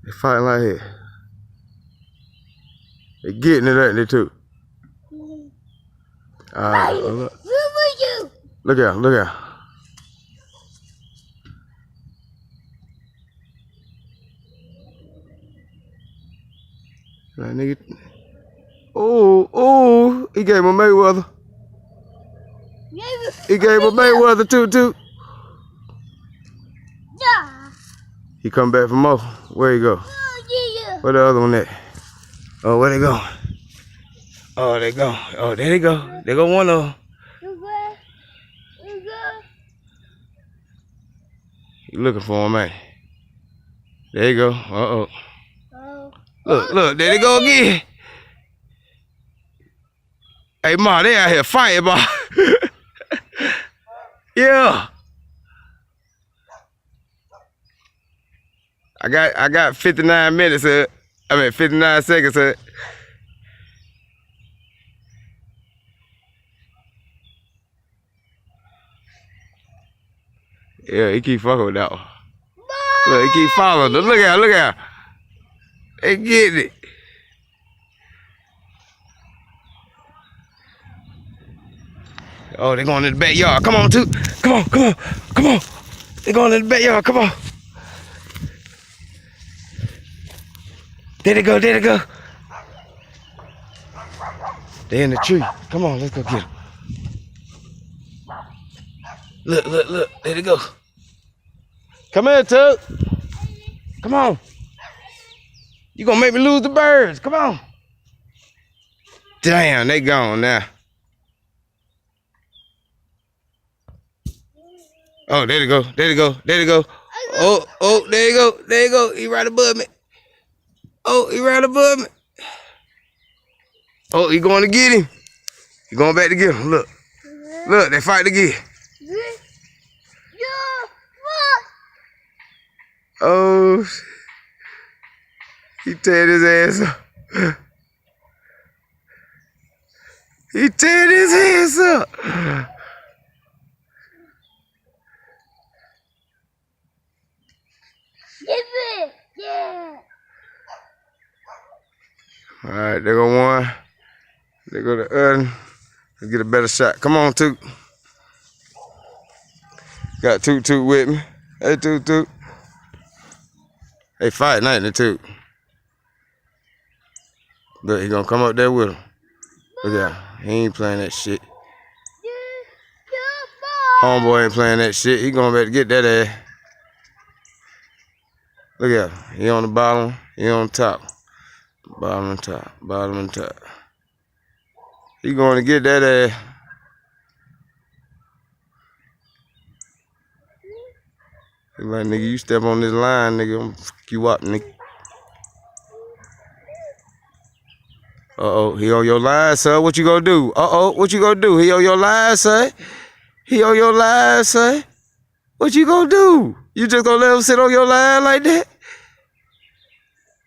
They fighting like here. They getting it, ain't they, too? Alright, look. Look out, look out. That nigga. Oh, he gave him Mayweather. He gave him Mayweather too. Yeah. He come back for more. Where he go? Where the other one at? Oh, where they going? Oh, they go. Oh, there they go. They go one of them. You looking for him, man? There you go. Uh-oh. Look, there they go again. Hey, Ma, they out here fighting, Ma. Yeah. I got 59 minutes, 59 seconds, Yeah, he keep fucking with that one. Look, he keep following them. Look out. They getting it. Oh, they going in the backyard. Come on, too. Come on. They going in the backyard. Come on. There they go. They in the tree. Come on, let's go get them. Look. There they go. Come here, Tug. Come on. You gonna make me lose the birds. Come on. Damn, they gone now. Oh, there they go. Oh, there you go. He right above me. Oh, he going to get him. He going back to get him. Look, they fight again. Oh, he teared his ass up. Yeah. All right, there go one. There go the other. Let's get a better shot. Come on, Toot. Got Toot with me. Hey, Toot. They fighting, ain't they, Toot? Look, he gonna come up there with him. Look at him. He ain't playing that shit. Homeboy ain't playing that shit. He going back to get that ass. Look at him. He on the bottom. He on top. Bottom and top. He going to get that ass. He like, nigga, you step on this line, nigga, I'm gonna fuck you up, nigga. Uh-oh, he on your line, son. What you gonna do? What you gonna do? He on your line, son. What you gonna do? You just gonna let him sit on your line like that?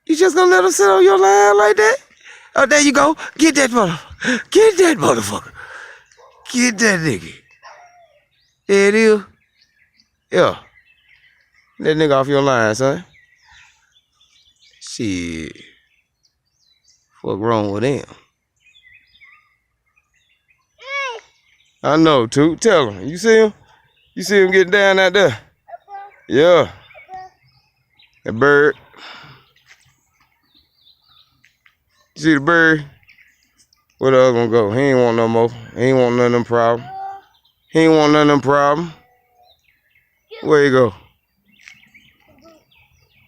You just gonna let him sit on your line like that? Oh, there you go. Get that motherfucker. Get that nigga. There it is. Yeah. That nigga off your line, son. Shit. What wrong with him? I know, Toot. Tell him. You see him? You see him getting down out there? Yeah. That bird. You see the bird? Where the other one go? He ain't want no more. He ain't want none of them problems. Where he go?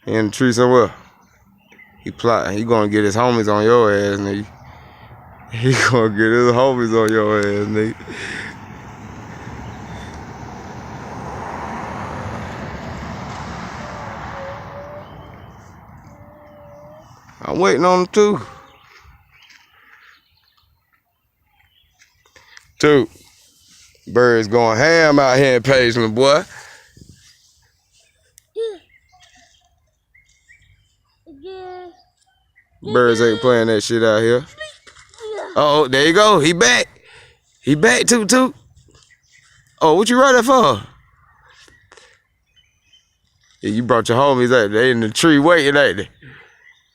He in the tree somewhere. He plotting. He gonna get his homies on your ass, nigga. He gonna get his homies on your ass, nigga. I'm waiting on him too. Birds going ham out here in Paisley, boy. Birds ain't playing that shit out here. Oh, there you go. He back. Toot. Oh, what you running for? Yeah, you brought your homies out. They in the tree waiting, ain't they?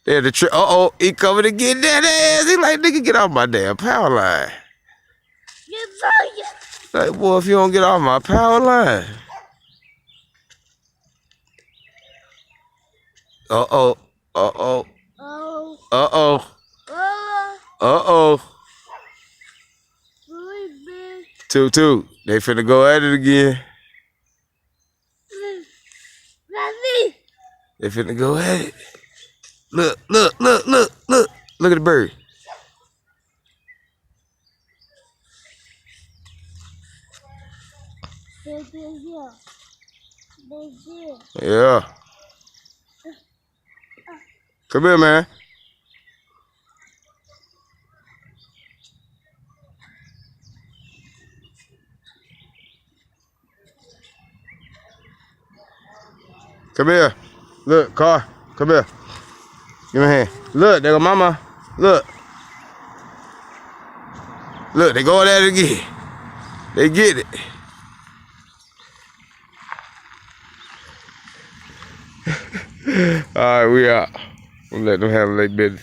There's the uh-oh, he coming to get that ass. He like, nigga, get off my damn power line. Like, boy, if you don't get off my power line. Uh-oh, uh-oh, uh-oh, uh-oh. 2-2. They finna go at it again. They finna go at it. Look, look, look, look, look. Look at the bird. Yeah. Come here, man. Come here. Look, car. Come here. Give me a hand. Look, there go mama. Look. Look, they going at it again. They get it. All right, we out. We'll let them handle their business.